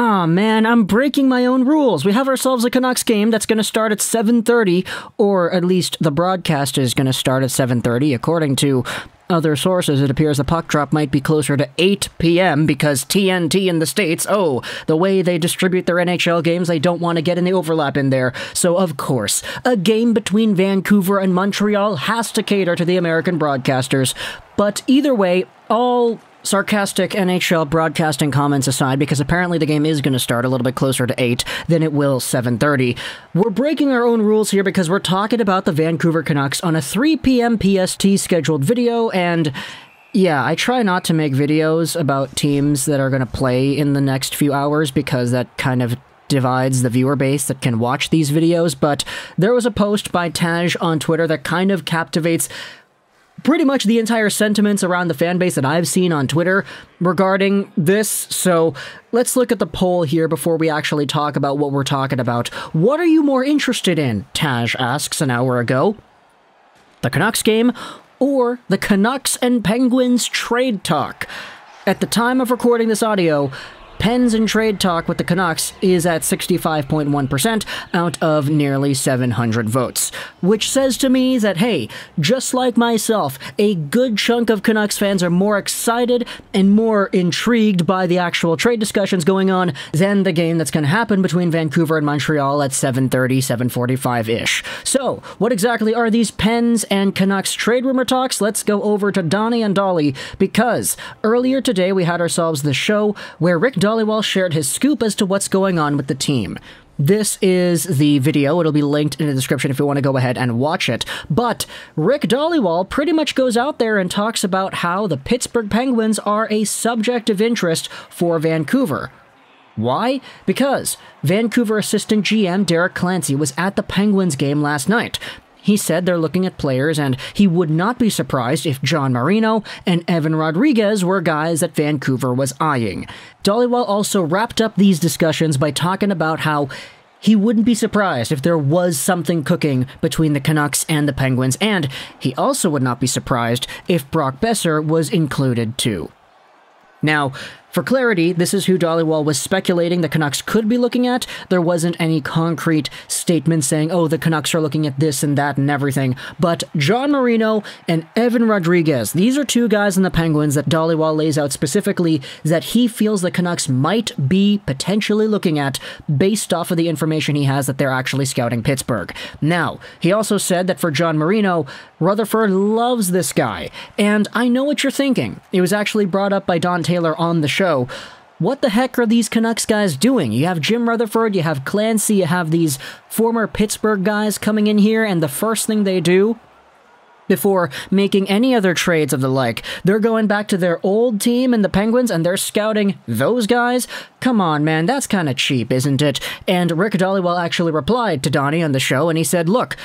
Aw, man, I'm breaking my own rules. We have ourselves a Canucks game that's going to start at 7:30, or at least the broadcast is going to start at 7:30. According to other sources, it appears the puck drop might be closer to 8 p.m. because TNT in the States, the way they distribute their NHL games, they don't want to get any overlap in there. So, of course, a game between Vancouver and Montreal has to cater to the American broadcasters. But either way, all sarcastic NHL broadcasting comments aside, because apparently the game is going to start a little bit closer to 8 than it will 7:30. We're breaking our own rules here because we're talking about the Vancouver Canucks on a 3 p.m. PST scheduled video, and yeah, I try not to make videos about teams that are going to play in the next few hours because that kind of divides the viewer base that can watch these videos, but there was a post by Taj on Twitter that kind of captivates pretty much the entire sentiments around the fan base that I've seen on Twitter regarding this. So let's look at the poll here before we actually talk about what we're talking about. What are you more interested in? Taj asks an hour ago. The Canucks game or the Canucks and Penguins trade talk? At the time of recording this audio, Pens and trade talk with the Canucks is at 65.1% out of nearly 700 votes, which says to me that, hey, just like myself, a good chunk of Canucks fans are more excited and more intrigued by the actual trade discussions going on than the game that's going to happen between Vancouver and Montreal at 7:30, 7:45-ish. So, what exactly are these Pens and Canucks trade rumor talks? Let's go over to Donnie and Dhali, because earlier today we had ourselves the show where Rick Dhaliwal shared his scoop as to what's going on with the team. This is the video. It'll be linked in the description if you want to go ahead and watch it. But Rick Dhaliwal pretty much goes out there and talks about how the Pittsburgh Penguins are a subject of interest for Vancouver. Why? Because Vancouver assistant GM Derek Clancy was at the Penguins game last night. He said they're looking at players, and he would not be surprised if John Marino and Evan Rodrigues were guys that Vancouver was eyeing. Dhaliwal also wrapped up these discussions by talking about how he wouldn't be surprised if there was something cooking between the Canucks and the Penguins, and he also would not be surprised if Brock Boeser was included too. Now, for clarity, this is who Dhaliwal was speculating the Canucks could be looking at. There wasn't any concrete statement saying, the Canucks are looking at this and that and everything. But John Marino and Evan Rodrigues, these are two guys in the Penguins that Dhaliwal lays out specifically that he feels the Canucks might be potentially looking at based off of the information he has that they're actually scouting Pittsburgh. Now, he also said that for John Marino, Rutherford loves this guy. And I know what you're thinking. It was actually brought up by Don Taylor on the show. What the heck are these Canucks guys doing? You have Jim Rutherford, you have Clancy, you have these former Pittsburgh guys coming in here, and the first thing they do before making any other trades of the like, they're going back to their old team in the Penguins and they're scouting those guys? Come on, man, that's kind of cheap, isn't it? And Rick Dhaliwal actually replied to Donnie on the show, and he said, look,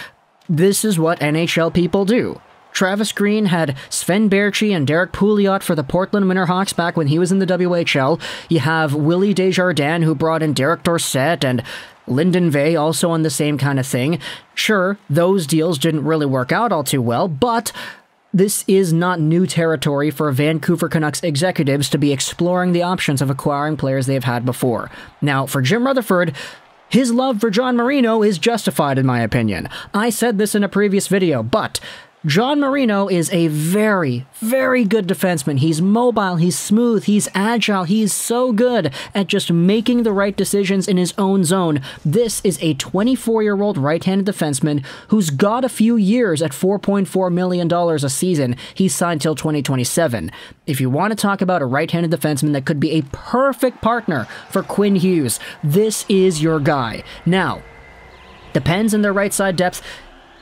this is what NHL people do. Travis Green had Sven Baertschi and Derek Pouliot for the Portland Winterhawks back when he was in the WHL. You have Willie Desjardins, who brought in Derek Dorsett, and Lyndon Vey also on the same kind of thing. Sure, those deals didn't really work out all too well, but this is not new territory for Vancouver Canucks executives to be exploring the options of acquiring players they've had before. Now, for Jim Rutherford, his love for John Marino is justified in my opinion. I said this in a previous video, but John Marino is a very, very good defenseman. He's mobile, he's smooth, he's agile, he's so good at just making the right decisions in his own zone. This is a 24-year-old right-handed defenseman who's got a few years at $4.4 million a season. He's signed till 2027. If you want to talk about a right-handed defenseman that could be a perfect partner for Quinn Hughes, this is your guy. Now, the Pens and their right side depth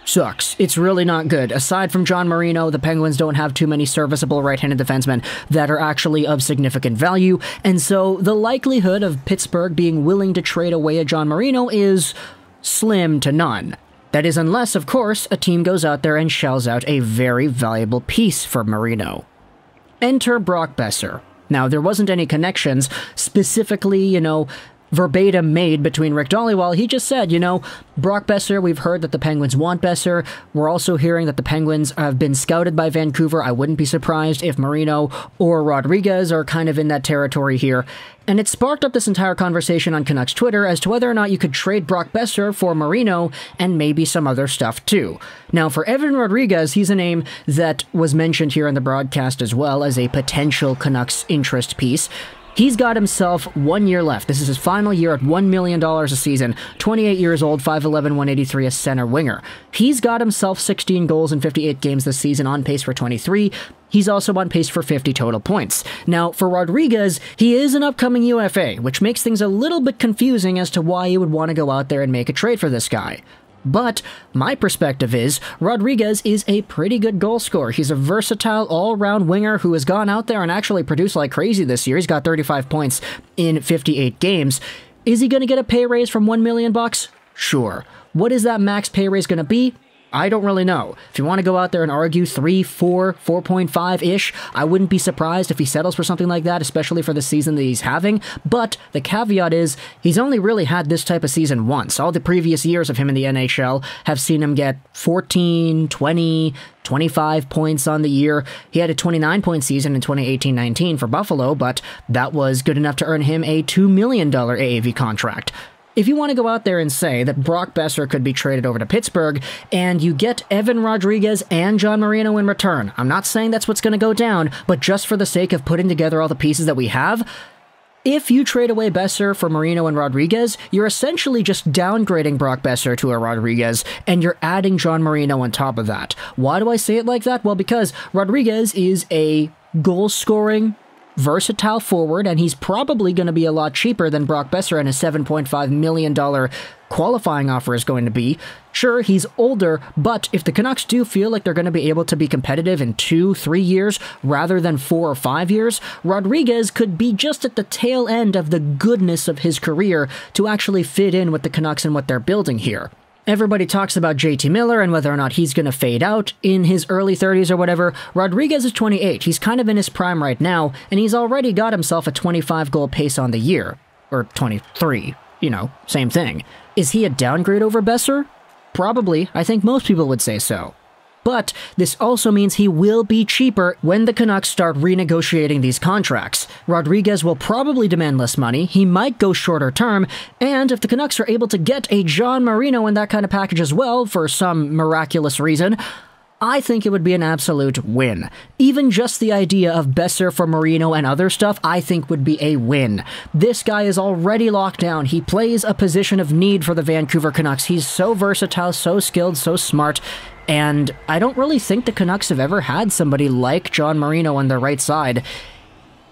sucks. It's really not good. Aside from John Marino, the Penguins don't have too many serviceable right-handed defensemen that are actually of significant value, and so the likelihood of Pittsburgh being willing to trade away a John Marino is slim to none. That is unless, of course, a team goes out there and shells out a very valuable piece for Marino. Enter Brock Boeser. Now, there wasn't any connections, specifically, verbatim made between Rick Dhaliwal. He just said, Brock Boeser, we've heard that the Penguins want Boeser. We're also hearing that the Penguins have been scouted by Vancouver. I wouldn't be surprised if Marino or Rodrigues are kind of in that territory here. And it sparked up this entire conversation on Canucks Twitter as to whether or not you could trade Brock Boeser for Marino and maybe some other stuff too. Now, for Evan Rodrigues, he's a name that was mentioned here in the broadcast as well as a potential Canucks interest piece. He's got himself 1 year left. This is his final year at $1 million a season. 28 years old, 5'11", 183, a center winger. He's got himself 16 goals in 58 games this season, on pace for 23. He's also on pace for 50 total points. Now, for Rodrigues, he is an upcoming UFA, which makes things a little bit confusing as to why you would want to go out there and make a trade for this guy. But my perspective is Rodrigues is a pretty good goal scorer. He's a versatile all-round winger who has gone out there and actually produced like crazy this year. He's got 35 points in 58 games. Is he going to get a pay raise from $1 million? Sure. What is that max pay raise going to be? I don't really know. If you want to go out there and argue 3, 4, 4.5-ish, I wouldn't be surprised if he settles for something like that, especially for the season that he's having. But the caveat is, he's only really had this type of season once. All the previous years of him in the NHL have seen him get 14, 20, 25 points on the year. He had a 29-point season in 2018-19 for Buffalo, but that was good enough to earn him a $2 million AAV contract. If you want to go out there and say that Brock Boeser could be traded over to Pittsburgh and you get Evan Rodrigues and John Marino in return, I'm not saying that's what's going to go down, but just for the sake of putting together all the pieces that we have, if you trade away Boeser for Marino and Rodrigues, you're essentially just downgrading Brock Boeser to a Rodrigues, and you're adding John Marino on top of that. Why do I say it like that? Well, because Rodrigues is a goal-scoring, versatile forward, and he's probably going to be a lot cheaper than Brock Boeser and his $7.5 million qualifying offer is going to be. Sure, he's older, but if the Canucks do feel like they're going to be able to be competitive in 2-3 years rather than 4 or 5 years, Rodrigues could be just at the tail end of the goodness of his career to actually fit in with the Canucks and what they're building here. Everybody talks about JT Miller and whether or not he's going to fade out in his early 30s or whatever. Rodrigues is 28. He's kind of in his prime right now, and he's already got himself a 25-goal pace on the year. Or 23. Same thing. Is he a downgrade over Boeser? Probably. I think most people would say so. But this also means he will be cheaper when the Canucks start renegotiating these contracts. Rodrigues will probably demand less money, he might go shorter term, and if the Canucks are able to get a John Marino in that kind of package as well, for some miraculous reason, I think it would be an absolute win. Even just the idea of Boeser for Marino and other stuff, I think would be a win. This guy is already locked down. He plays a position of need for the Vancouver Canucks. He's so versatile, so skilled, so smart. And I don't really think the Canucks have ever had somebody like John Marino on their right side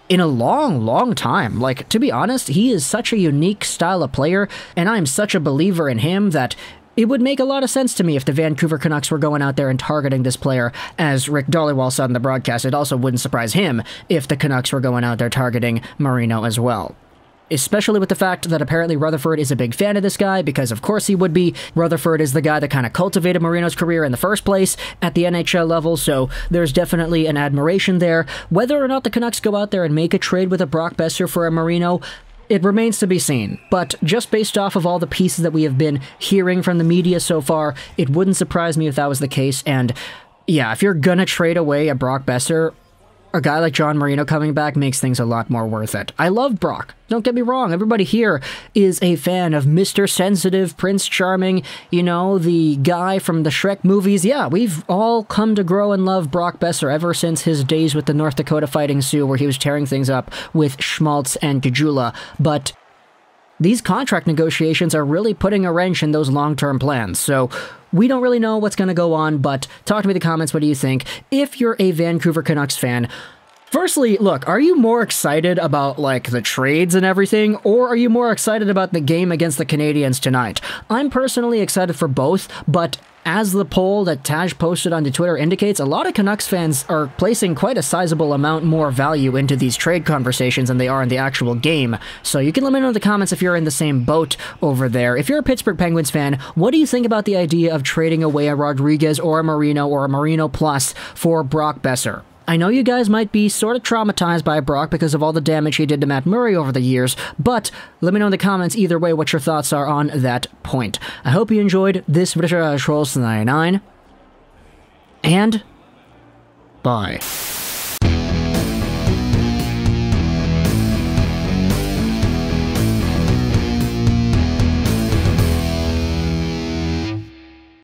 in a long, long time. Like, to be honest, he is such a unique style of player, and I'm such a believer in him that it would make a lot of sense to me if the Vancouver Canucks were going out there and targeting this player. As Rick Dhaliwal said in the broadcast, it also wouldn't surprise him if the Canucks were going out there targeting Marino as well. Especially with the fact that apparently Rutherford is a big fan of this guy, because of course he would be. Rutherford is the guy that kind of cultivated Marino's career in the first place at the NHL level, so there's definitely an admiration there. Whether or not the Canucks go out there and make a trade with a Brock Boeser for a Marino, it remains to be seen, but just based off of all the pieces that we have been hearing from the media so far, it wouldn't surprise me if that was the case. And yeah, if you're gonna trade away a Brock Boeser, a guy like John Marino coming back makes things a lot more worth it. I love Brock. Don't get me wrong. Everybody here is a fan of Mr. Sensitive, Prince Charming, the guy from the Shrek movies. Yeah, we've all come to grow and love Brock Boeser ever since his days with the North Dakota Fighting Sioux, where he was tearing things up with Schmaltz and Kajula. But these contract negotiations are really putting a wrench in those long-term plans. So we don't really know what's going to go on, but talk to me in the comments. What do you think? If you're a Vancouver Canucks fan, firstly, look, are you more excited about, the trades and everything, or are you more excited about the game against the Canadiens tonight? I'm personally excited for both, but as the poll that Taj posted on the Twitter indicates, a lot of Canucks fans are placing quite a sizable amount more value into these trade conversations than they are in the actual game. So you can let me know in the comments if you're in the same boat over there. If you're a Pittsburgh Penguins fan, what do you think about the idea of trading away a Rodrigues or a Marino plus for Brock Boeser? I know you guys might be sort of traumatized by Brock because of all the damage he did to Matt Murray over the years, but let me know in the comments either way what your thoughts are on that point. I hope you enjoyed this British Trolls 99, and bye.